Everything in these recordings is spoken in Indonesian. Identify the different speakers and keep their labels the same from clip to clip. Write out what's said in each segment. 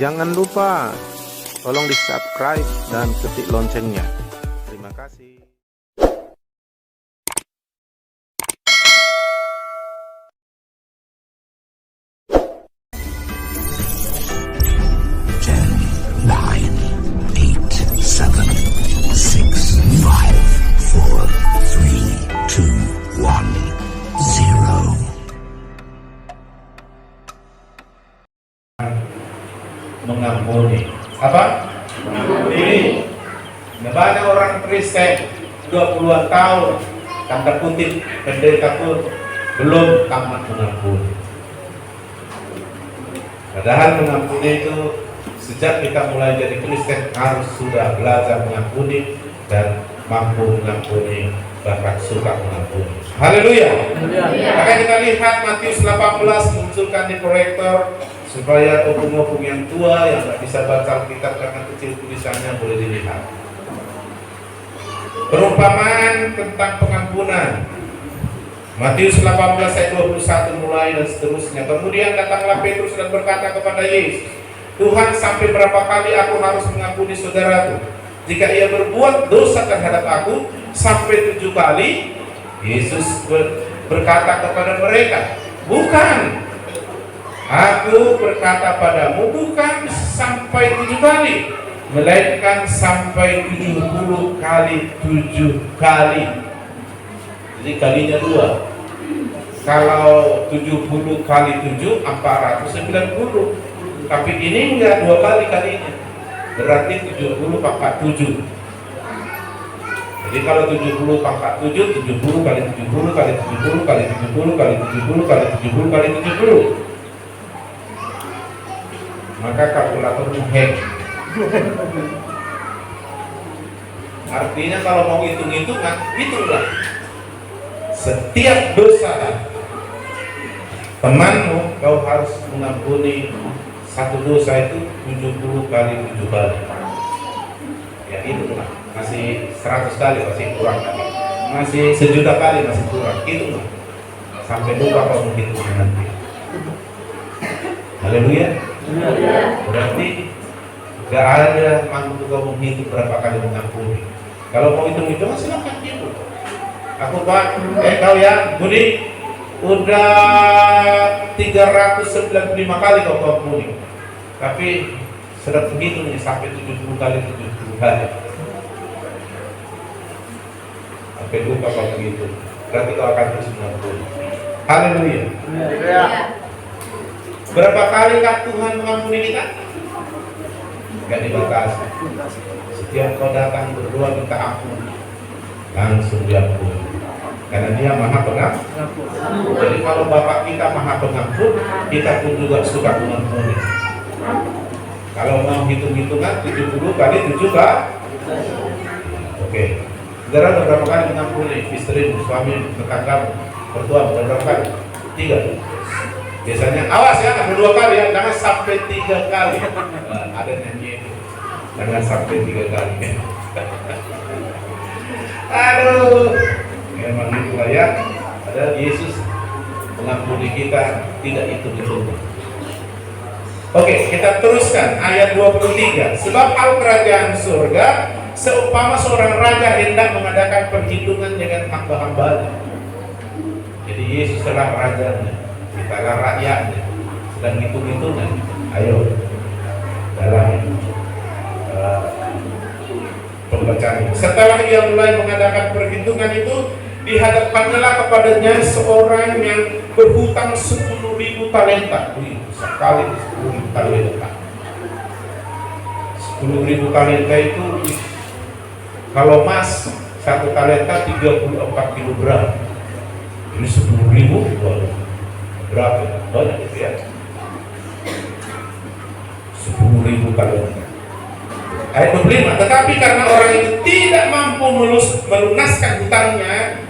Speaker 1: Jangan lupa tolong di subscribe dan ketik loncengnya. Terima kasih.
Speaker 2: Mengampuni apa? Mengampuni. Banyak orang Kristen 20-an tahun tanda kutip pendeta pun belum tamat mengampuni. Padahal mengampuni itu sejak kita mulai jadi Kristen harus sudah belajar mengampuni dan mampu mengampuni, bahkan suka mengampuni. Haleluya. Maka kita lihat Matius 18 munculkan di proyektor supaya opung-opung yang tua yang tidak bisa baca Alkitab karena kecil tulisannya boleh dilihat. Perumpamaan tentang pengampunan. Matius 18 ayat 21 mulai dan seterusnya. Kemudian datanglah Petrus dan berkata kepada Yesus, Tuhan, sampai berapa kali aku harus mengampuni saudaraku jika ia berbuat dosa terhadap aku? Sampai 7 kali? Yesus berkata kepada mereka, bukan. Aku berkata padamu, bukan sampai 7 kali, melainkan sampai 70 kali 7 kali. Jadi kalinya 2. Kalau 70 kali 7, 490. Tapi ini enggak 2 kali kalinya. Berarti 70 pangkat 7. Jadi kalau 70 pangkat 7, 70 kali 70 kali 70 kali 70 kali 70 kali 70 kali 70. Maka kalkulator menghack. Artinya kalau mau hitung-hitungan, hitunglah setiap dosa temanmu kau harus mengampuni satu dosa itu 70 kali 7 kali. Ya hitunglah, masih 100 kali masih kurang kali, masih 1.000.000 kali masih kurang. Hitunglah sampai lupa kau menghitung nanti. Haleluya. Berarti gak ada mampu kau menghitung berapa kali mengampuni. Kalau mau hitung-hitung silahkan hitung. Aku Pak, kau ya Budi udah 395 kali kau ampuni. Tapi sedang begitu nih sampai 70 kali 70 kali. Sampai lupa kau begitu. Berarti kau akan terus mengampuni. Haleluya. Berapa kali kah Tuhan mengampuni kita? Gak dibatasi. Setiap kau datang berdoa minta ampun, langsung diampuni. Karena Dia Maha Pengampun. Jadi kalau Bapak kita Maha Pengampun, kita pun juga suka mengampuni. Kalau mau hitung-hitungan 70 kali 7 kali. Oke. Saudara berapa kali mengampuni istri, suami, tetangga, mertua berapa kali? 3. Biasanya awas ya, ada 2 kali ya, jangan sampai 3 kali. Ada nyanyi itu, jangan sampai 3 kali. Aduh, memang itulah ya. Ada Yesus mengampuni kita tidak hitung-hitungan. Oke, kita teruskan ayat 23. Sebab hal kerajaan surga seumpama seorang raja hendak mengadakan perhitungan dengan hamba-hambanya. Jadi Yesus adalah rajanya, kita adalah rakyatnya, sedang hitung-hitungan. Ayo dalam pembacaan. Setelah ia mulai mengadakan perhitungan itu, dihadapkanlah kepadanya seorang yang berhutang 10.000 talenta. Sekali 10.000 talenta. 10.000 talenta itu kalau emas 1 talenta 34 kilogram. Ini 10.000 berapa? Banyak itu ya. 10.000 talenta. Ayat 25. Tetapi karena orang itu tidak mampu melunaskan hutangnya,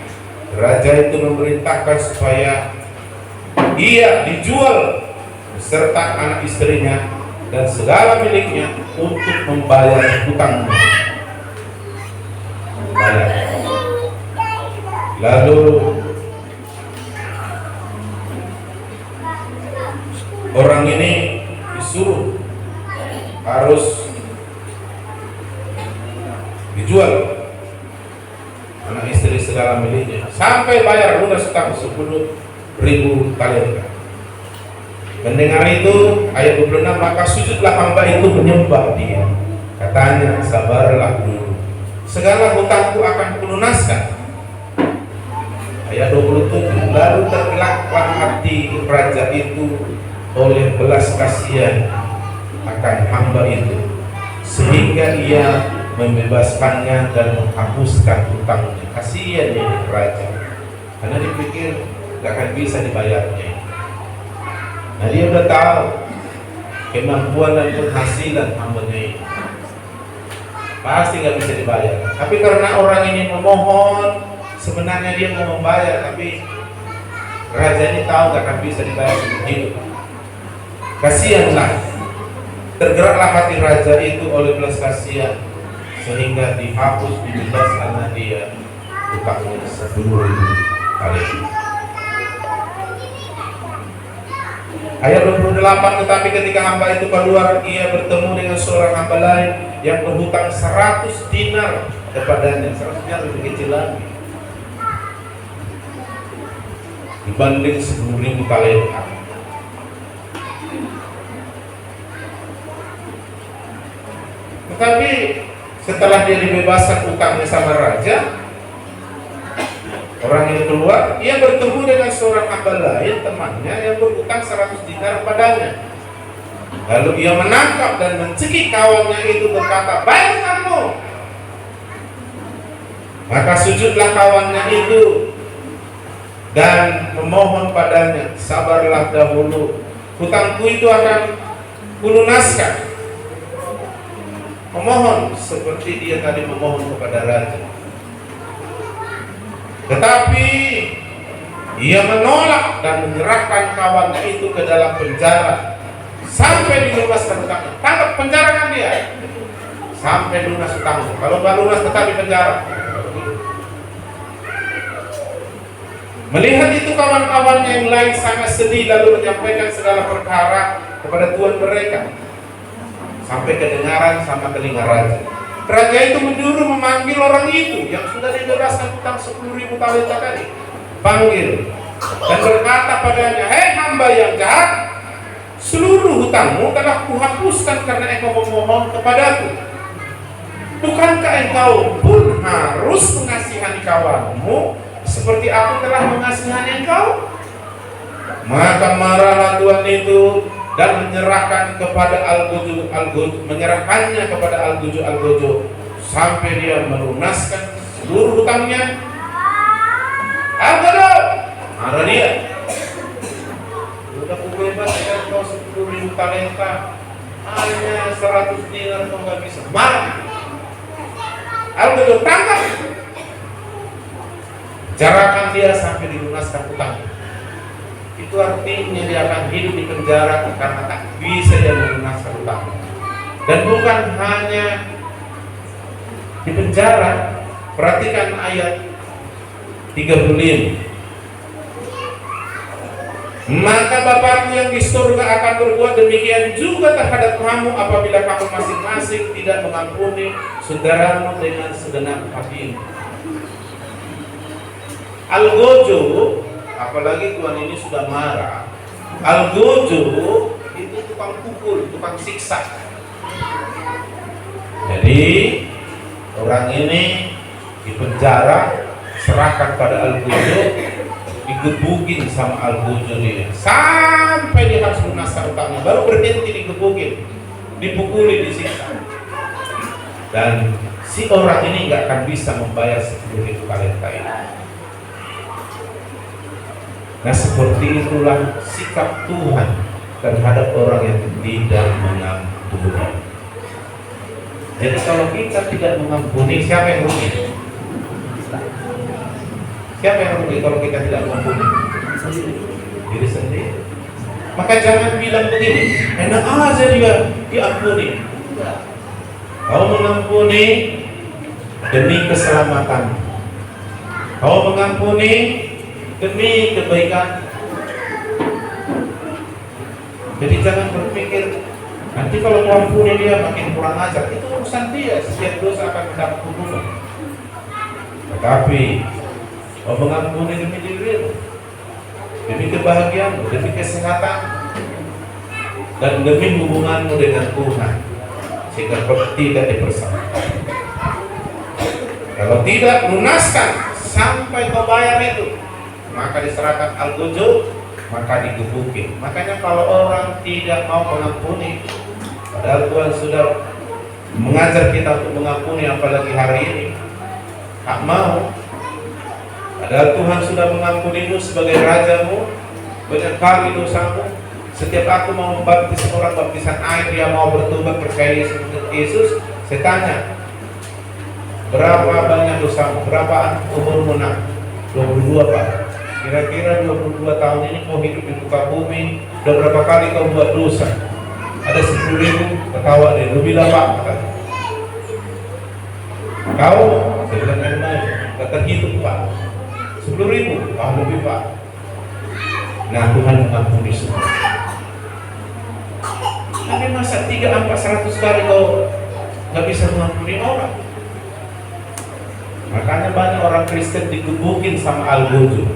Speaker 2: raja itu memerintahkan supaya ia dijual beserta anak istrinya dan segala miliknya untuk membayar hutangnya. Lalu orang ini disuruh dijual anak istri segala miliknya sampai bayar lunas utang 10.000 talenta. Mendengar itu ayat 26, maka sujudlah hamba itu menyembah dia, katanya, sabarlah dulu, segala hutangku akan kulunaskan. Ayat 27, lalu tergelaklah hati raja itu oleh belas kasihan akan hamba itu, sehingga ia membebaskannya dan menghapuskan hutangnya. Kasihan ya raja, karena dipikir gak akan bisa dibayarnya. Nah, dia udah tahu kemampuan dan penghasilan hambanya ini pasti gak bisa dibayar. Tapi karena orang ini memohon, sebenarnya dia mau membayar, tapi raja ini tahu gak akan bisa dibayar seumur hidup. Kasihanlah, tergeraklah hati raja itu oleh belas kasihan, sehingga dihapus, dibebaskan dia hutangnya 10.000 talenta. Ayat 28, tetapi ketika hamba itu keluar, ia bertemu dengan seorang hamba lain yang berhutang 100 dinar kepadanya. 100 dinar lebih kecil lagi dibanding 10.000 talenta. Tetapi setelah dia dibebaskan utangnya sama raja, orang ini keluar, ia bertemu dengan seorang hamba lain, temannya, yang berhutang 100 dinar padanya. Lalu ia menangkap dan mencekik kawannya itu, berkata, bayar kamu. Maka sujudlah kawannya itu dan memohon padanya, sabarlah dahulu, hutangku itu akan kulunaskan. Memohon seperti dia tadi memohon kepada raja. Tetapi ia menolak dan menyerahkan kawannya itu ke dalam penjara sampai dilunaskan hutangnya. Tangkap, penjarakan dia sampai lunas hutangnya. Kalau nggak lunas tetap di penjara. Melihat itu kawan-kawannya yang lain sangat sedih, lalu menyampaikan segala perkara kepada tuan mereka, sampai kedengaran sama telinga raja. Raja itu menyuruh memanggil orang itu yang sudah dibebaskan hutang 10.000 talenta tadi. Panggil dan berkata padanya, hei hamba yang jahat, seluruh hutangmu telah kuhapuskan karena engkau memohon kepadaku. Bukankah engkau pun harus mengasihani kawanmu seperti aku telah mengasihani engkau? Maka marahlah tuan itu dan menyerahkan kepada menyerahkannya kepada Al-Gojo sampai dia melunaskan seluruh hutangnya. Al-Gojo, marah dia. Udah kubebaskan kau 10.000 talenta, hanya 100 dinar kau nggak bisa. Marah. Al-Gojo tangkap, jarakan dia sampai dilunaskan hutangnya. Itu artinya dia akan hidup di penjara karena tak bisa dia melunaskan hutang. Dan bukan hanya di penjara, perhatikan ayat 35. Maka Bapakku yang di surga akan berbuat demikian juga terhadap kamu apabila kamu masing-masing tidak mengampuni saudaramu dengan segenap hati. Al-Gojo, apalagi tuan ini sudah marah. Al-Gojo itu tukang pukul, tukang siksa. Jadi orang ini dipenjara, serahkan pada Al-Gojo, digebukin sama Al-Gojo dia sampai dia harus lunaskan utangnya, baru berhenti digebukin, dipukuli, disiksa. Dan si orang ini nggak akan bisa membayar 10.000 talenta ini. Nah, seperti itulah sikap Tuhan terhadap orang yang tidak mengampuni. Jadi kalau kita tidak mengampuni, siapa yang rugi? Siapa yang rugi kalau kita tidak mengampuni? Diri sendiri. Maka jangan bilang begini, enak aja dia diampuni. Kau mengampuni demi keselamatan. Kau mengampuni demi kebaikan. Jadi jangan berpikir Nanti kalau mengampuni dia makin kurang ajar, itu urusan dia. Setiap dosa akan mendapat hukuman. Tetapi mengampuni demi dirimu, demi kebahagiaanmu, demi kesehatan, dan demi hubunganmu dengan Tuhan, sehingga tidak dipersalahkan. Kalau tidak lunaskan sampai kau bayar itu, maka diserahkan al-gojo, maka digebukin. Makanya kalau orang tidak mau mengampuni, padahal Tuhan sudah mengajar kita untuk mengampuni, apalagi hari ini tak mau. Padahal Tuhan sudah mengampunimu sebagai rajamu, banyak kali dosamu. Setiap aku mau membaptis orang baptisan air, dia mau bertobat percaya Yesus, saya tanya, berapa banyak dosamu? Berapa umurmu nak? 22 Pak. Kira-kira 22 tahun ini kau hidup di muka bumi, udah berapa kali kau buat dosa? Ada 10.000, ketawa deh, lebih lah Pak. Kau, saya bilang lain, gak terhitung Pak. 10.000, lebih Pak. Nah Tuhan mengampuni semua. Tapi masa 300-400 kali kau gak bisa mengampuni orang? Makanya banyak orang Kristen digebukin sama al-gojo,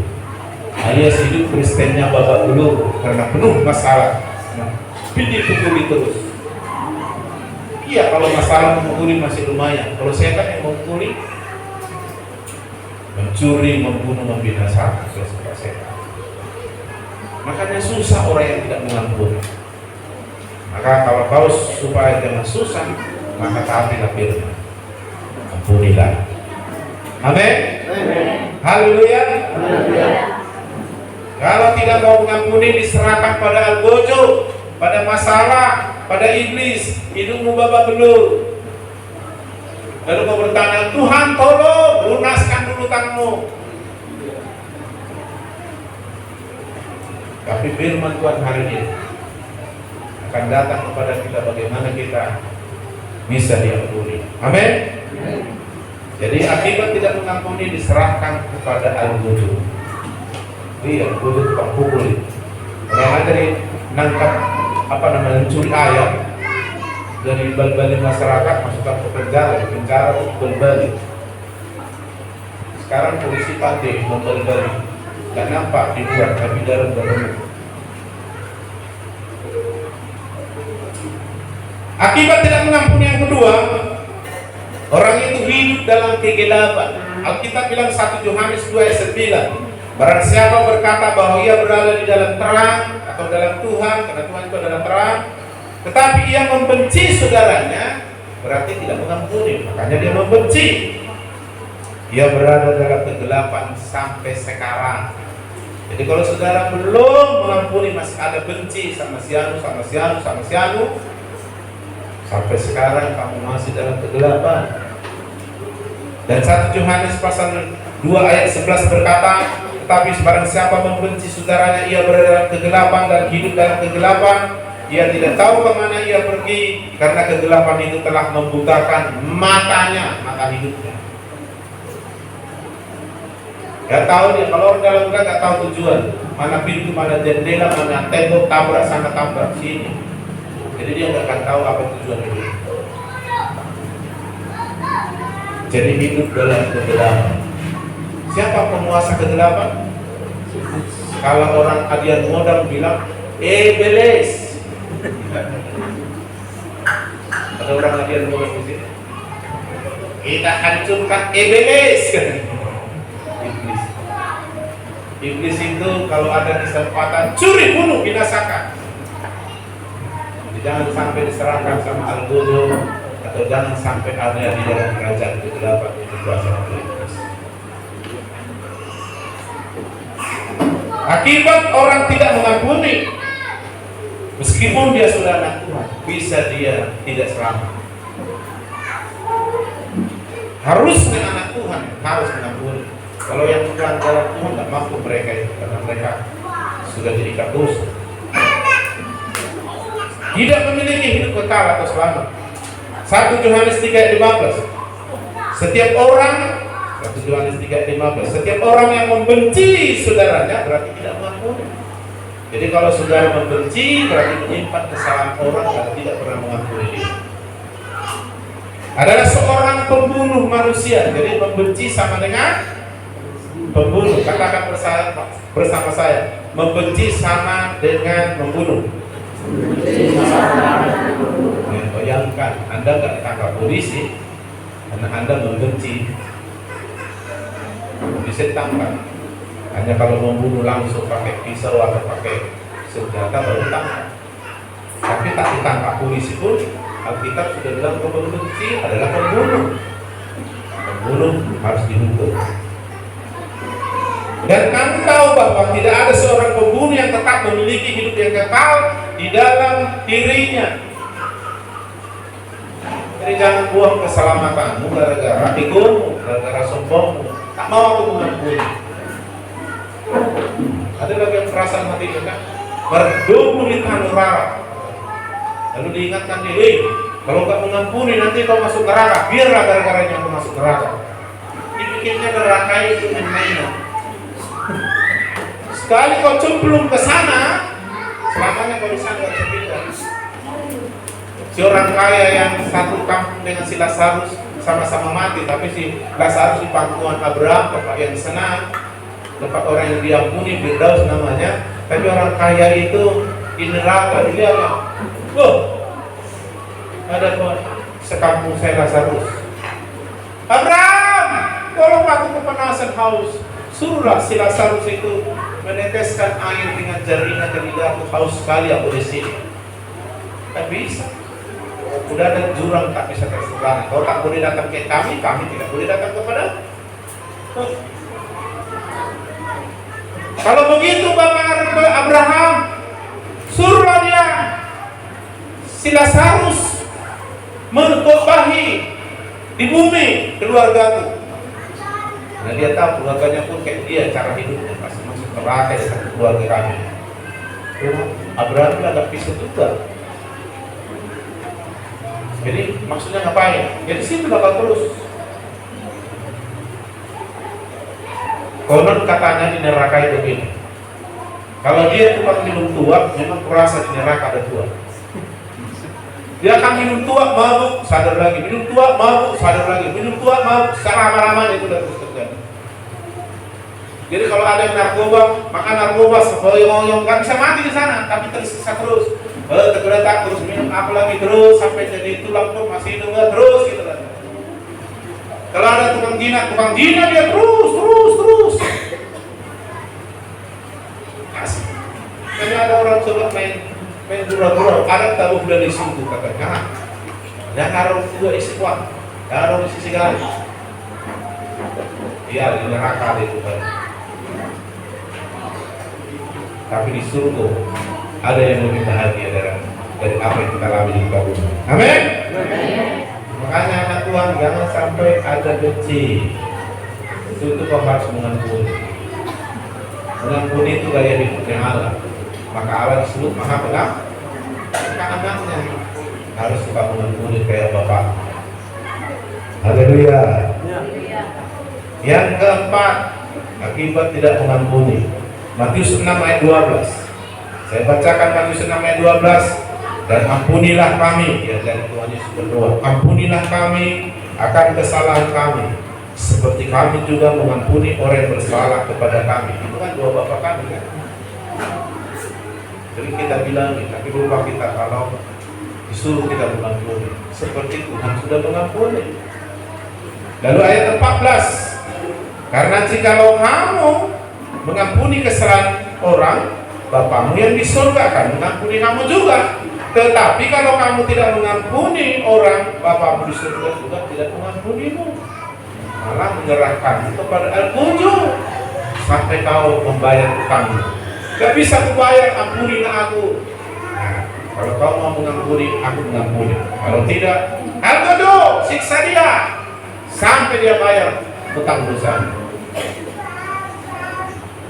Speaker 2: alias hidup Kristennya babak belur karena penuh masalah. Nah, dipukuli terus. Iya, kalau masalah memukuli masih lumayan. Kalau saya kan yang memukuli, mencuri, membunuh, membinasakan, selesai setan. Makanya susah orang yang tidak mengampuni. Maka kalau kau supaya jangan susah, maka taatilah firman, ampunilah. Amin. Haleluya. Kalau tidak mau mengampuni, diserahkan pada al-gojo, pada masalah, pada iblis, hidupmu babak belur. Lalu kau bertanya, Tuhan tolong lunaskan dulu hutangmu. Tapi firman Tuhan hari ini akan datang kepada kita bagaimana kita bisa diampuni. Amin. Jadi akibat tidak mengampuni diserahkan kepada al-gojo. Iya, gojo tukang pukul. Orang ada nangkap mencuri ayam dari bal-bali masyarakat, masukkan ke penjara untuk bal-bali. Sekarang polisi pandai membal-bali, gak nampak di luar tapi dalam. Akibat tidak mengampuni yang kedua, orang itu hidup dalam kegelapan. Alkitab bilang 1 Yohanes 2 ayat 9. Barang siapa berkata bahwa ia berada di dalam terang atau dalam Tuhan, karena Tuhan itu adalah terang, tetapi ia membenci saudaranya, berarti tidak mengampuni. Makanya dia membenci. Ia berada dalam kegelapan sampai sekarang. Jadi kalau saudara belum mengampuni, masih ada benci sama si anu, sampai sekarang kamu masih dalam kegelapan. Dan 1 Yohanes pasal 2 ayat 11 berkata, tetapi barang siapa membenci saudaranya, ia berada dalam kegelapan dan hidup dalam kegelapan. Ia tidak tahu kemana ia pergi, karena kegelapan itu telah membutakan matanya, mata hidupnya. Gak tahu dia, kalau orang dalam gang gak tahu tujuan, mana pintu, mana jendela, mana tembok, tabrak sana, tabrak sini. Jadi dia gak akan tahu apa tujuan hidup. Jadi hidup dalam kegelapan. Siapa penguasa kegelapan? Kalau orang adian modal bilang, beles. Ada orang adian modal di sini. Kita hancurkan beles. Iblis. Iblis itu kalau ada kesempatan curi, bunuh, binasakan. Jangan sampai diserahkan sama al-gojo, atau jangan sampai ada di dalam kerajaan kegelapan itu kuasa iblis. Akibat orang tidak mengampuni, meskipun dia sudah anak Tuhan, bisa dia tidak selamat. Harusnya anak Tuhan harus mengampuni. Kalau yang bukan dalam Tuhan tidak mampu mereka itu, karena mereka sudah diikat dosa, tidak memiliki hidup kekal atau selamat. 1 Yohanes 3 ayat 15. Setiap orang, 1 Yohanes 3 ayat 15, setiap orang yang membenci saudaranya berarti tidak mengampuni. Jadi kalau saudara membenci berarti menyimpan kesalahan orang dan tidak pernah mengampuni dia. Adalah seorang pembunuh manusia. Jadi membenci sama dengan pembunuh. Katakan bersama saya, membenci sama dengan membunuh. Bayangkan Anda nggak ditangkap polisi karena Anda membenci, bisa ditangkap. Hanya kalau membunuh langsung pakai pisau atau pakai senjata baru ditangkap. Tapi tak ditangkap polisi pun, Alkitab sudah bilang membenci adalah pembunuh. Pembunuh harus dihukum. Dan kami tahu bahwa tidak ada seorang pembunuh yang tetap memiliki hidup yang kekal di dalam dirinya. Jadi jangan buang keselamatanmu gara-gara egomu, gara-gara sombongmu. Tak mau aku mengampuni. Ada lagi yang perasaan mati juga, berdoa di tanah neraka. Lalu diingatkan dia, kalau nggak mengampuni nanti kau masuk neraka. Biarlah gara-garanya kau masuk neraka. Dipikirnya neraka itu main-mainan. Sekali kau cemplung ke sana, selamanya kau di sana nggak bisa pindah. Si orang kaya yang satu kampung dengan si Lazarus sama-sama mati, tapi si Lazarus di pangkuan Abraham, tempat yang senang, tempat orang yang diampuni, Firdaus namanya. Tapi orang kaya itu di neraka, dilihat, wah, ada sekampung saya Lazarus. Abraham, tolong aku kepanasan haus. Suruhlah si Lazarus itu meneteskan air dengan jarinya ke lidahku, haus sekali aku di sini. Tak bisa. Udah ada jurang tak bisa terseberangan. Kau tak boleh datang ke kami, kami tidak boleh datang kepada. Kalau begitu Bapak Abraham, suruhlah dia si Lazarus mengkhotbahi di bumi keluargaku. Nah dia tahu keluarganya pun kayak dia, cara hidupnya pasti masuk neraka di satu keluarga kami. Abraham agak pisau juga. Jadi maksudnya ngapain? Jadi situ bakal terus. Konon katanya di neraka itu begini. Kalau dia tukang minum tua, memang kurasa di neraka ada tua. Dia akan minum tua, mabuk, sadar lagi. Minum tua, mabuk, sadar lagi. Minum tua, mabuk, secara lama-lama itu udah terus terjadi. Jadi kalau ada yang narkoba, makan narkoba, sepoyong-oyong, nggak bisa mati di sana, tapi tersiksa terus. Tergeletak terus minum apa lagi terus sampai jadi tulang pun masih hidup terus gitu kan. Kalau ada tukang jinak dia terus. Asik. Karena ada orang coba main dura-dura, ada taruh dari situ katanya. Dan naruh juga isi kuat, naruh isi segala. Iya di neraka itu kan. Tapi di surga ada yang lebih bahagia dari apa yang kita alami di muka bumi. Amin. Makanya anak Tuhan jangan sampai ada benci. Itu kau harus mengampuni. Mengampuni itu gaya hidupnya Allah. Maka Allah disebut Maha Pengampun. Maka anaknya harus suka mengampuni kayak Bapak. Haleluya. Yang keempat, akibat tidak mengampuni. Matius 6 ayat 12. Saya bacakan Matius 6 ayat 12. Dan ampunilah kami, ya dari Tuhan Yesus berdoa, ampunilah kami akan kesalahan kami, seperti kami juga mengampuni orang yang bersalah kepada kami. Itu kan doa Bapa kami kan. Jadi kita bilang, tapi lupa kita kalau disuruh kita mengampuni, seperti Tuhan sudah mengampuni. Lalu ayat 14. Karena jikalau kamu mengampuni kesalahan orang, Bapamu yang di surga akan mengampuni kamu juga. Tetapi kalau kamu tidak mengampuni orang, Bapamu di surga juga tidak mengampunimu, malah menyerahkan kepada Al-Qujur sampai kau membayar utangmu. Gak bisa kubayar, ampunilah aku. Nah, kalau kau mau mengampuni, aku mengampuni. Kalau tidak, Al-Qujur siksa dia sampai dia bayar utang dosa.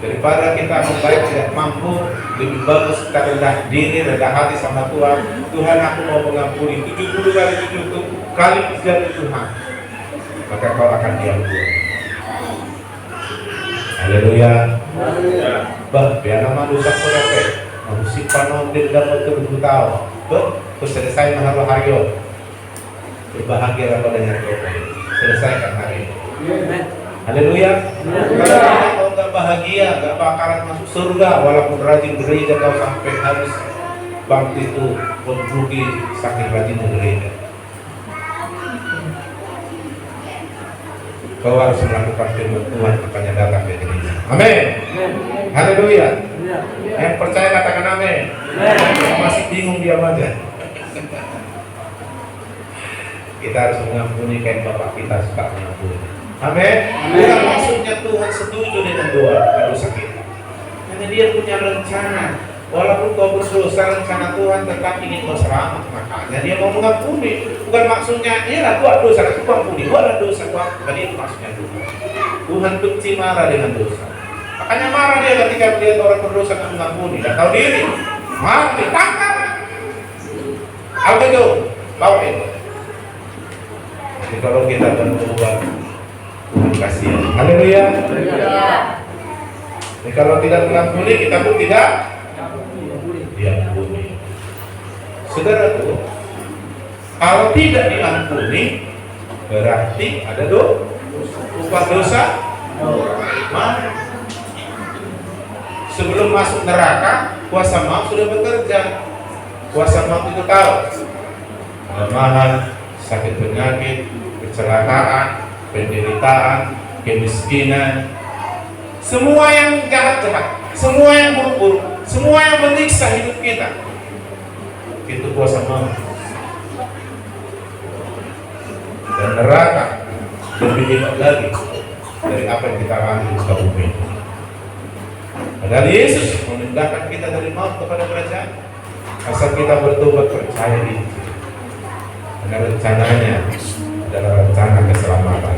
Speaker 2: Daripada kita membayar tidak mampu, lebih bagus kita rendah diri, rendah hati sama Tuhan. Tuhan, aku mau mengampuni 70 kali 70 kali dari Tuhan, maka kau akan diampuni. Haleluya. Bah, biar nama dosa kau Musik panon dendam betul tahu. Terus selesai mahal haryo. Berbahagia pada dengar doa. Selesaikan hari ini. Haleluya. Kalau kau nggak bahagia, nggak bakalan masuk surga walaupun rajin gereja kau sampai habis bangkit itu merugi saking rajin gereja. Kau harus melakukan firman Tuhan, makanya datang ke gereja. Amin. Haleluya. Yang percaya katakan amin. Yang masih bingung diam aja. Kita harus mengampuni kayak Bapak kita suka mengampuni. Amin. Bukan maksudnya Tuhan setuju dengan dosa kita. Karena Dia punya rencana. Walaupun kau berdosa, rencana Tuhan tetap ingin kau selamat. Makanya Dia mau mengampuni. Bukan maksudnya, iyalah gua dosa, aku ampuni. Gua dosa, gua ampuni. Itu maksudnya Tuhan. Tuhan benci marah dengan dosa. Makanya marah Dia ketika melihat orang berdosa dan mengampuni. Tidak tahu diri. Marah, ditangkap. Apa itu? Bawa itu. Jadi kalau kita berubah, Tuhan kasihan. Haleluya. Jadi kalau tidak mengampuni, kita pun tidak diampuni. Saudara tuh, kalau tidak diampuni, berarti ada upah dosa. Mana? Sebelum masuk neraka, kuasa maut sudah bekerja. Kuasa maut itu tahu kelemahan, sakit penyakit, kecelakaan, penderitaan, kemiskinan, semua yang jahat-jahat, semua yang buruk-buruk, semua yang menyiksa hidup kita, itu kuasa maut. Dan neraka lebih hebat lagi dari apa yang kita alami di muka bumi. Padahal Yesus memindahkan kita dari maut kepada kerajaan, asal kita bertobat percaya di Injil. Karena rencananya adalah rencana keselamatan.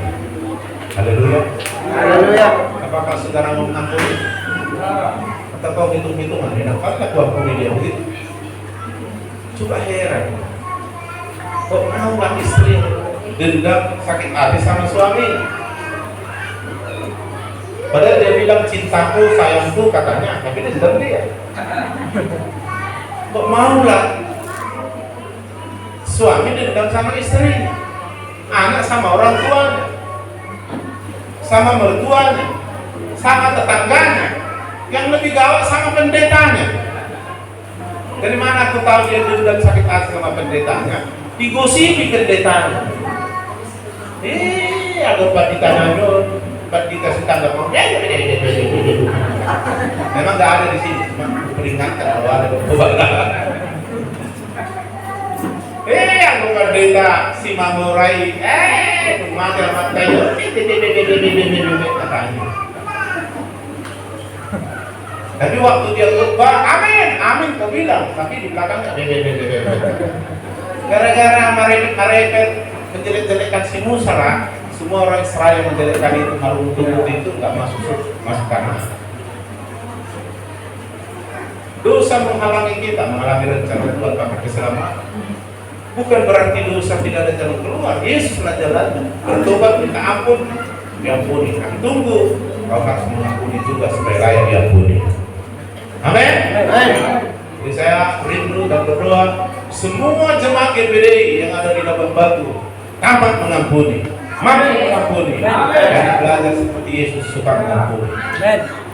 Speaker 2: Haleluya.
Speaker 3: Haleluya.
Speaker 2: Apakah saudara mau mengampuni? Atau kau hitung-hitungan, apakah kau ampuni dia begitu? Coba heran. Kok mau nggak istri dendam sakit hati sama suami? Padahal dia bilang cintaku, sayangku katanya, tapi dia dendam dia. Kok mau lah? Suami dendam sama istrinya, anak sama orang tuanya, sama mertuanya, sama tetangganya, yang lebih gawat sama pendetanya. Dari mana aku tahu dia dendam sakit hati sama pendetanya? Digosipi pendetanya. Agar pandita nanyur, pandita setangga mau. Memang nggak ada di sini, cuma peringatkan kalau ada pembakaran. Aku pendeta si Mamurai, mati tayo, katanya. Tapi waktu dia khotbah, amin, amin, kau bilang, tapi di belakangnya, gara-gara merepet menjelek-jelekkan si Musa, semua orang Israel yang menjelekkan itu maruntung itu nggak masuk tanah. Dosa menghalangi kita, menghalangi rencana Tuhan pakai keselamatan. Bukan berarti dosa tidak ada jalan keluar. Yesuslah jalannya. Bertobat minta ampun, diampuni. Nah, tunggu, kau harus mengampuni juga supaya layak diampuni. Amin. Jadi saya rindu dan berdoa semua jemaat GBDI yang ada di Labuan Batu dapat mengampuni, mampu mengampuni, dan belajar seperti Yesus suka mengampuni.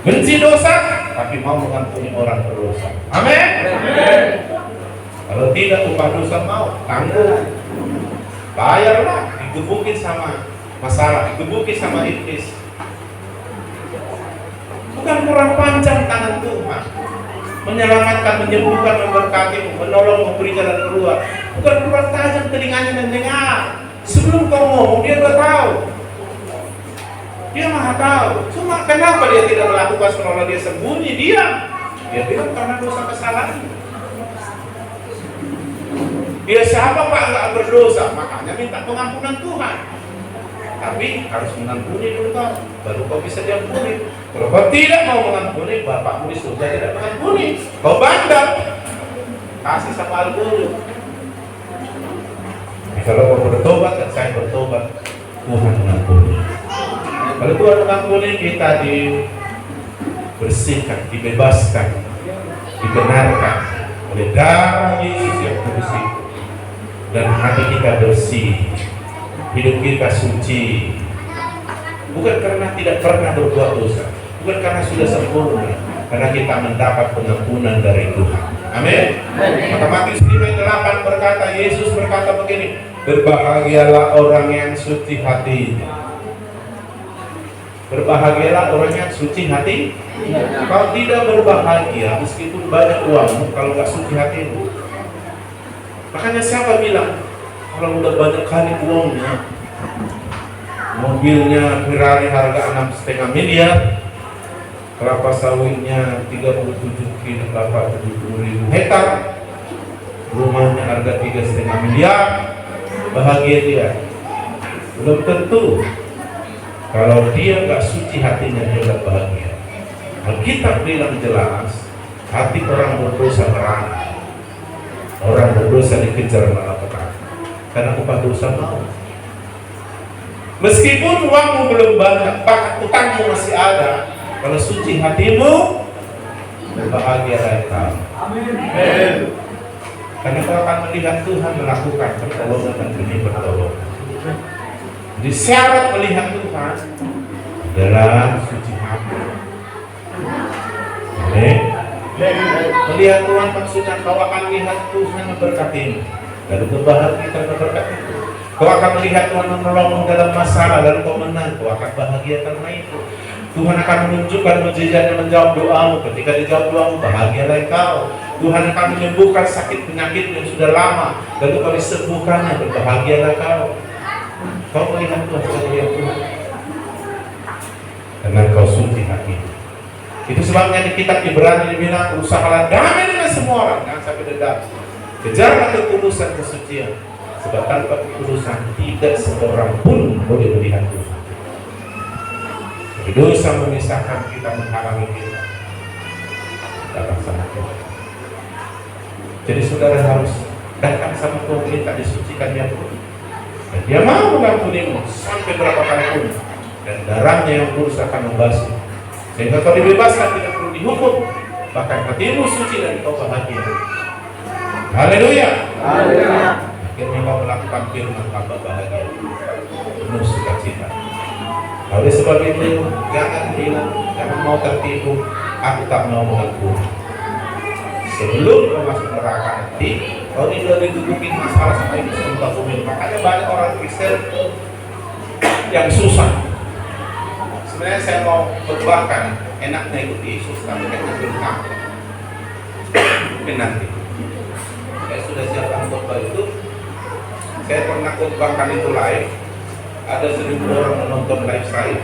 Speaker 2: Benci dosa, tapi mau mengampuni orang berdosa. Amin. Kalau tidak, upah dosa mau tanggung, bayarlah, digebukin sama masalah, digebukin sama iblis. Bukan kurang panjang tangan Tuhan menyelamatkan, menyembuhkan, memberkati, menolong, memberi jalan keluar. Bukan kurang tajam telinganya mendengar. Sebelum kau ngomong, dia udah tahu. Dia maha tahu. Cuma kenapa dia tidak melakukan seolah dia sembunyi, diam. Dia bilang karena dosa kesalahan. Dia siapa Pak nggak berdosa, makanya minta pengampunan Tuhan. Tapi harus mengampuni dulu kau, baru kau bisa diampuni. Kalau kau tidak mau mengampuni, Bapakmu di surga tidak mengampuni. Kau bandel, kasih sama Al-Guru. Kalau kau bertobat dan saya bertobat, Tuhan mengampuni. Kalau Tuhan mengampuni, kita dibersihkan, dibebaskan dibenarkan oleh darah Yesus yang kudus itu, dan hati kita bersih, hidup kita suci, bukan karena tidak pernah berbuat dosa, bukan karena sudah sempurna, karena kita mendapat pengampunan dari Tuhan. Amin. Maka Matius 5 ayat 8 berkata, Yesus berkata begini, berbahagialah orang yang suci hati. Berbahagialah orang yang suci hati. Kalau tidak berbahagia, meskipun banyak uangmu, kalau nggak suci hatimu. Makanya siapa bilang, kalau udah banyak kali uangnya, mobilnya Ferrari harga 6,5 miliar, kelapa sawitnya 37 kilo, kelapa 70.000 hektar, rumahnya harga 3,5 miliar, bahagia dia? Belum tentu. Kalau dia nggak suci hatinya, dia nggak bahagia. Alkitab bilang jelas, hati orang berdosa merana, orang berdosa dikejar malapetaka, karena upah dosa mau. Meskipun uangmu belum banyak, bahkan utangmu masih ada, kalau suci hatimu, bahagialah engkau. Amin. Karena kau akan melihat Tuhan melakukan pertolongan dan demi pertolongan. Di syarat melihat Tuhan adalah suci hati. Amin. Melihat Tuhan maksudnya kau akan melihat Tuhan memberkatimu, lalu berbahagia karena berkat itu. Kau akan melihat Tuhan menolongmu dalam masalah, lalu kau menang, kau akan bahagia karena itu. Tuhan akan menunjukkan mujizatnya menjawab doamu. Ketika dijawab doamu, bahagialah engkau. Tuhan akan menyembuhkan sakit penyakit yang sudah lama, lalu kau disembuhkannya, berbahagialah kau. Kau melihat Tuhan, kau melihat Tuhan, karena kau suci hati. Itu sebabnya di kitab Ibrani dibilang, usahalah damai dengan semua orang, jangan sampai dendam. Kejarlah ketulusan kesucian, sebab tanpa ketulusan tidak seorang pun boleh melihat Tuhan. Dosa memisahkan kita, menghalangi kita datang sama Tuhan. Jadi saudara harus datang sama Tuhan, minta disucikan dia pun, dan dia mau mengampunimu sampai berapa kali pun, dan darahnya yang kudus akan membasuh, sehingga kau dibebaskan, tidak perlu dihukum, bahkan hatimu suci dan kau bahagia. Haleluya. Akhirnya kau melakukan firman Bapa bahagia, penuh sukacita. Oleh sebab itu, jangan bilang, jangan mau tertipu, aku tak mau mengampuni. Sebelum kau masuk neraka nanti, kau tidak digebukin masalah sama itu semudah bumi. Makanya banyak orang Kristen yang susah. Sebenarnya saya mau khotbahkan, enaknya ikut Yesus, tapi kan belum. Mungkin nanti. Saya sudah siapkan khotbah itu. Saya pernah khotbahkan itu live. Ada 1.000 orang menonton live saya,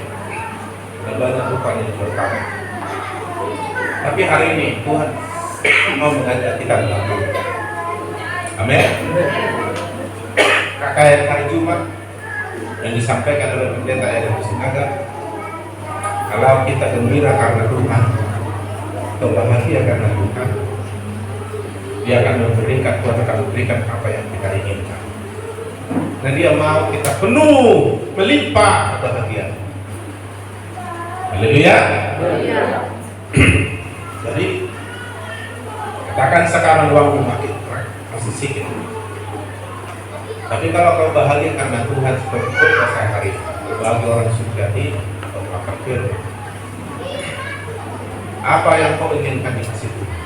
Speaker 2: dan banyak rupanya berkata. Tapi hari ini Tuhan mau mengajak kita mengaku. Amin. Kakak hari Jumat yang disampaikan oleh pendeta Eden Sinaga, kalau kita gembira karena Tuhan, atau bahagia karena Tuhan, Dia akan memberikan, Tuhan akan memberikan apa yang kita inginkan. Dan Dia mau kita penuh, melimpah kebahagiaan. Haleluya. Jadi katakan sekarang uangmu makin masih sedikit. Tapi kalau kau bahagia karena Tuhan, seperti saya hari bagi orang sujati, kau akan firman. Apa yang kau inginkan dikasih Tuhan.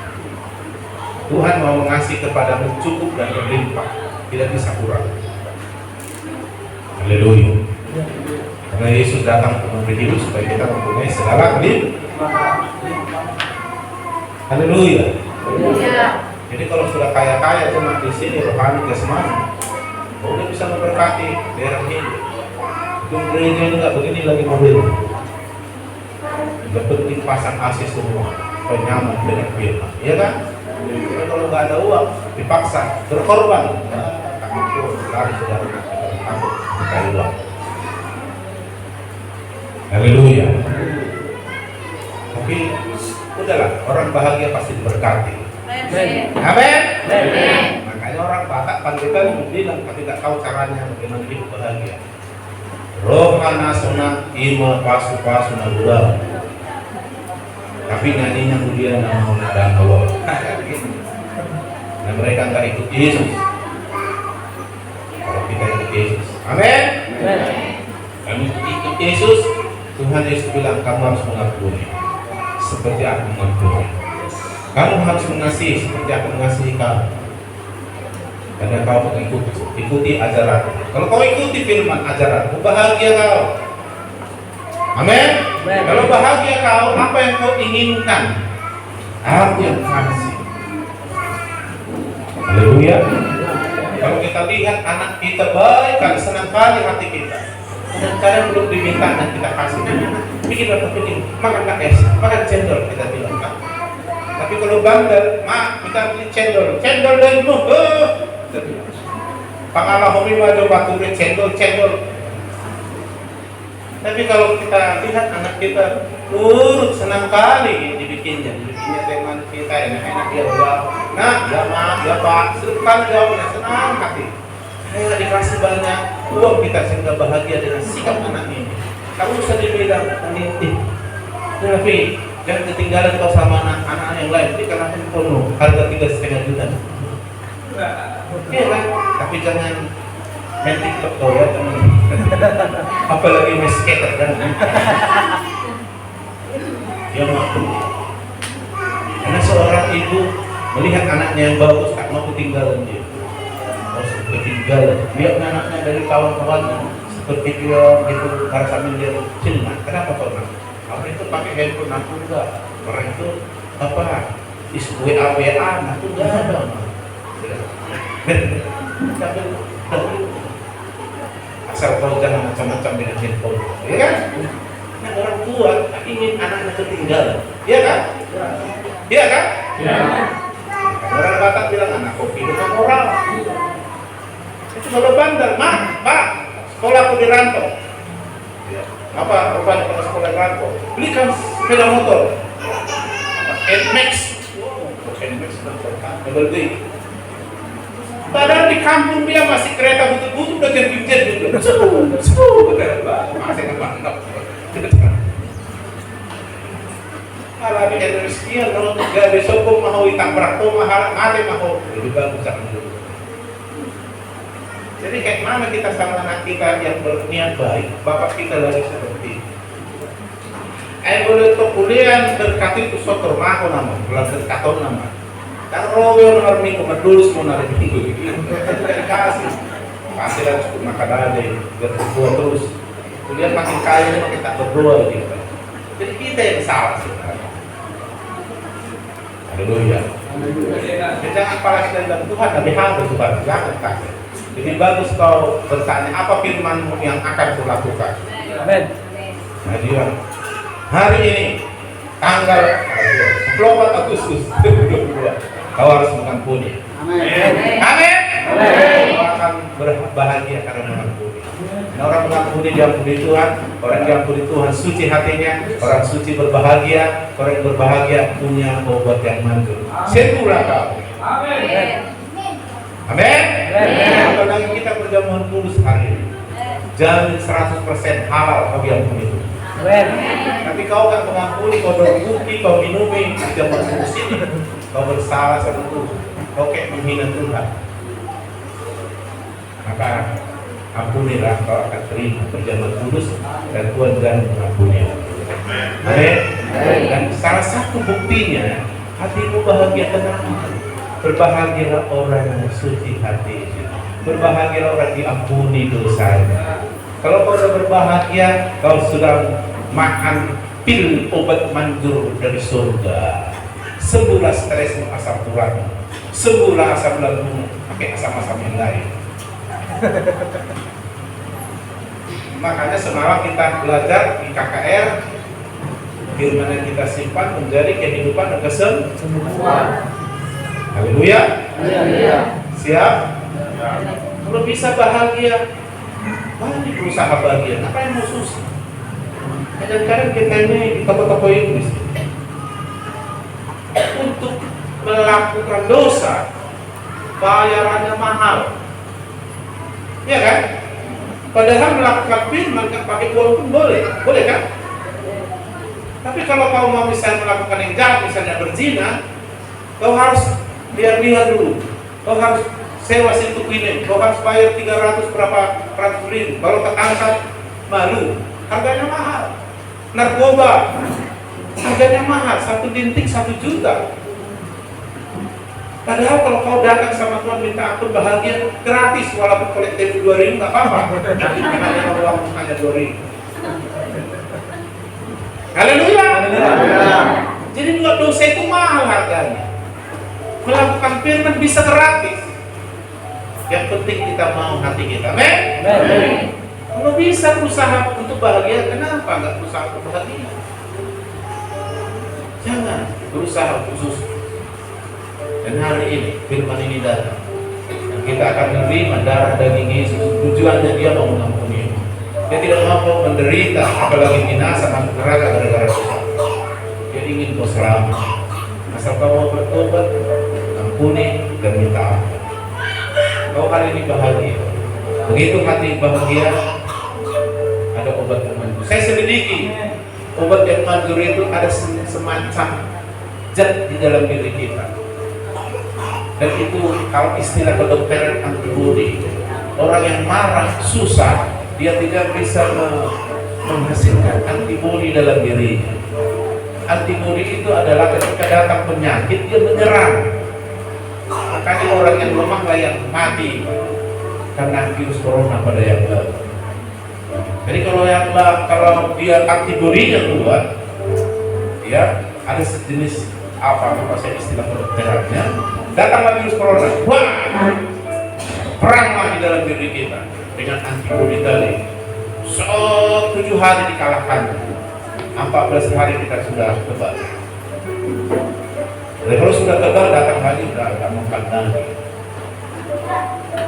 Speaker 2: Tuhan mau mengasihi kepadamu cukup dan berlimpah, tidak bisa kurang. Haleluya. Karena Yesus datang untuk memberi hidup supaya kita mempunyai segala kelimpahan. Haleluya. Jadi kalau sudah kaya-kaya cuma di sini rohani jasmani, udah bisa memberkati daerah ini. Itu gereja ini nggak begini lagi mobil. Nggak penting pasang AC semua, penyaman dengan firman, iya kan? Tapi kalau nggak ada uang, dipaksa berkorban. Takut lari saudara, takut cari uang. Haleluya. Tapi udahlah, orang bahagia pasti diberkati. Amin. Makanya orang Batak Pandita bilang, tapi tidak tahu caranya bagaimana hidup bahagia. Rohana sona ima pasu nagura. tapi nyanyinya kemudian mau dan Allah. Nah mereka nggak ikut Yesus. Kalau kita ikut Yesus, amin. Kami ikut Yesus, Tuhan Yesus bilang kamu harus mengampuni seperti aku mengampuni. Kamu harus mengasihi seperti aku mengasihi kamu. Karena kau ikuti ajaran. Kalau kau ikuti firman ajaran, bahagia kau. Amin. Kalau bahagia kau, apa yang kau inginkan? Aku yang kasih. Haleluya. Kalau kita lihat anak kita baik kan, senang kali hati kita. Kadang-kadang belum diminta dan kita kasih. Bikin apa bikin? Makan es, makan cendol kita bilang kan. Tapi kalau bandel, mak kita beli cendol dan itu, pangalah homi maju batu cendol. Tapi kalau kita lihat anak kita, senang kali dibikinnya dengan kita enak-enak dia jawab, nah ya mak, ya pak, sekali jawabnya senang hati. Saya dikasih banyak uang kita sehingga bahagia dengan sikap anak ini. Kamu bisa dibilang penitip, tapi jangan ketinggalan kau sama anak-anak yang lain. Jadi karena penuh harga 3,5 juta. Oke lah, tapi jangan main TikTok kau ya teman. Apalagi main skater kan. Ya maaf. Karena seorang ibu melihat anaknya yang bagus tak mau ketinggalan dia. Ketinggalan. Lihat anaknya dari kawan-kawannya seperti dia gitu, harus sambil dia cinta. Kenapa kau nak? Orang itu pakai handphone, aku enggak. Orang itu apa? WA, aku enggak ada. Asal kau jangan macam-macam dengan handphone, ya kan? Nah, orang tua ingin anaknya ketinggalan, ya kan? Iya kan? Ya. Orang Batak bilang anak kopi dengan moral. Itu kalau bandar, mak, sekolah aku di rantau. Apa rupanya kalau sekolah di rantau? Belikan sepeda motor. NMAX. NMAX double D. Padahal di kampung dia masih kereta butuh-butuh udah jet gitu. Masih mantap. Kalau di Indonesia kalau nggak besok mau ditambrak tuh mahal ada mau lebih bagus jangan dulu. Jadi kayak mana kita sama anak kita yang berniat baik, bapak kita lagi seperti boleh tuh kuliah berkati itu sotor mako nama, belajar katon nama. Dan rowe nomor minggu medulus mau narik minggu kasih dan cukup makan ada berdua terus. Kuliah makin kaya makin tak berdua gitu. Jadi kita yang salah sebenarnya. Haleluya. Jangan apalagi dalam Tuhan lebih hamba Tuhan, jangan kasih. Lebih bagus kau bertanya apa firman-Mu yang akan kulakukan. Amin. Nah dia hari ini tanggal 24 Agustus 2022 kau harus mengampuni. Amin. Amin. Kau akan berbahagia karena mengampuni. Nah, orang mengampuni diampuni Tuhan, orang diampuni Tuhan suci hatinya, orang suci berbahagia, orang yang berbahagia punya obat yang manjur. Sembuhlah kau. Amin. Amin. Apalagi kita berjamuan kudus hari ini, jamin 100% halal bagi ampuni itu. Amin. Tapi kau tak mengampuni, kau berbukti, kau minumi jamuan kudus ini, kau bersalah sama Tuhan, kau kayak menghina Tuhan. Maka ampunilah, kau akan terima perjamuan kudus dan Tuhan dan mengampuni. Amin. Dan salah satu buktinya hatimu bahagia tenang. Berbahagialah orang yang suci hati. Berbahagialah orang diampuni dosanya. Kalau kau sudah berbahagia, kau sudah makan pil obat manjur dari surga. Sembuhlah stresmu, asam uratmu. Sembuhlah asam lambungmu, pakai asam-asam yang lain. Makanya semalam kita belajar di KKR, firman yang kita simpan menjadi kehidupan dan kesembuhan. Haleluya. Siap? Kalau bisa bahagia, mari berusaha bahagia. Apa yang mau susah? Kadang-kadang kita ini di toko-toko Inggris untuk melakukan dosa bayarannya mahal, ya kan? Padahal melakukan firman kan pakai uang pun boleh kan? Tapi Tapi kalau kau mau misalnya melakukan yang jahat, misalnya berzina, kau harus lihat dulu. Kau harus sewa situ klinik, kau harus bayar 300 berapa ratus ribu, baru terangkat malu. Harganya mahal. Narkoba, harganya mahal, 1 dintik 1 juta. Padahal kalau kau datang sama Tuhan minta ampun bahagia gratis, walaupun kolektif 2.000 nggak apa-apa. Nanti hanya uang hanya 2.000. Haleluya. Jadi juga dosa itu mahal harganya. Melakukan firman bisa gratis. Yang penting kita mau hati kita. Amin. Kalau bisa berusaha untuk bahagia, kenapa nggak berusaha untuk bahagia? Jangan berusaha khusus. Dan hari ini firman ini datang, dan kita akan menerima darah daging Yesus. Tujuannya dia mau mengampuni. Dia tidak mau menderita, apalagi binasa masuk neraka gara-gara dosa. Dia ingin kau selamat. Asal kau mau bertobat, ampuni dan minta ampun. Kau hari ini bahagia. Begitu hati bahagia, ada obat yang manjur. Saya selidiki, obat yang manjur itu ada semacam zat di dalam diri kita. Dan itu kalau istilah kedokteran antibodi, orang yang marah, susah, dia tidak bisa menghasilkan antibodi dalam dirinya. Antibodi itu adalah ketika datang penyakit, dia menyerang. Makanya orang yang lemah lah yang mati karena virus corona pada yang baru. Jadi kalau dia antibodinya kuat, ya ada sejenis apa saya istilah kedokterannya, datanglah virus corona, wah, peranglah di dalam diri kita dengan antibodi tadi. 7 hari dikalahkan, 14 hari kita sudah kebal. Jadi kalau sudah kebal datang lagi sudah agak makan lagi.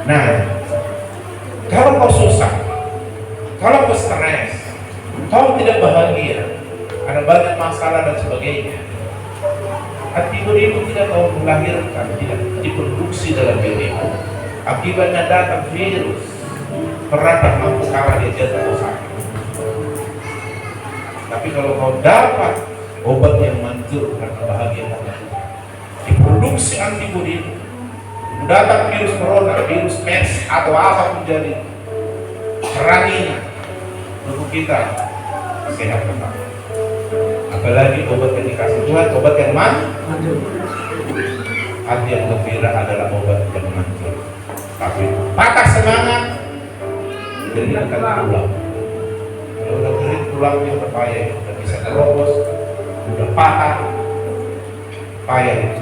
Speaker 2: Nah, kalau kau susah, kalau kau stres, kau tidak bahagia, ada banyak masalah dan sebagainya, antibodi itu tidak kau melahirkan, tidak diproduksi dalam dirimu. Akibatnya datang virus, perantang mampu kalah dia jatuh atau sakit. Tapi kalau kau dapat obat yang manjur karena bahagia karena diproduksi antibodi, datang virus corona, virus MERS atau apapun jadi, peranginya tubuh kita sehat kembali. Apalagi obat yang dikasih Tuhan, obat yang manjur. Hati yang gembira adalah obat yang manjur. Tapi patah semangat, jadi akan pulang. Kalau udah kering tulangnya udah payah, udah bisa terobos, udah patah, payah itu.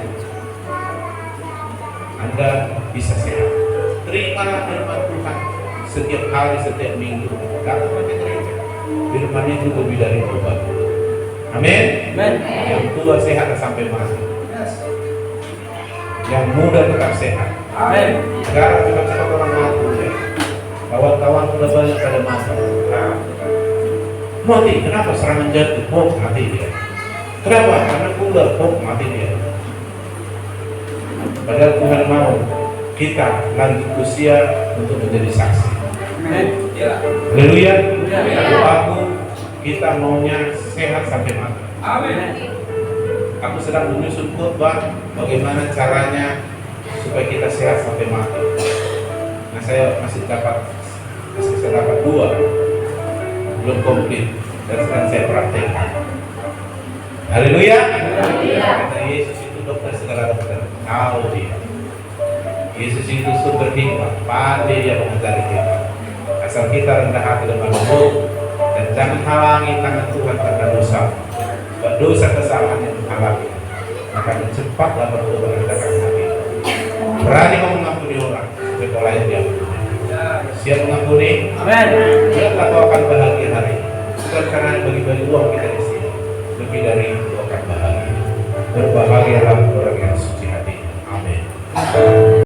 Speaker 2: Anda bisa sehat. Terimalah firman Tuhan setiap hari, setiap minggu. Datang ke gereja. Firman itu lebih dari obat. Amin. Yang tua sehat sampai mati. Yang muda tetap sehat. Amin. Sekarang cepat-cepat orang mati. Ya. Kawan-kawan sudah banyak pada mati. Nah, mati. Kenapa serangan jantung? Mati dia. Kenapa? Karena gula. Mati dia. Padahal Tuhan mau kita lanjut usia untuk menjadi saksi. Haleluya. Doaku kita maunya sehat sampai mati. Amin. Aku sedang menyusun khotbah bagaimana caranya supaya kita sehat sampai mati. Nah, saya masih dapat 2, belum komplit dan sedang saya praktekkan. Haleluya. Kata Yesus itu dokter segala dokter. Tahu dia. Yesus itu sumber hikmah, pandai dia mengajari kita. Asal kita rendah hati dan lembut dan jangan halangi tangan Tuhan karena dosa. Sebab dosa kesalahan yang menghalangi, maka cepatlah bertobat dan datang hati. Berani mau mengampuni orang, supaya kau layak diampuni. Siap mengampuni? Amin. Lihatlah kau akan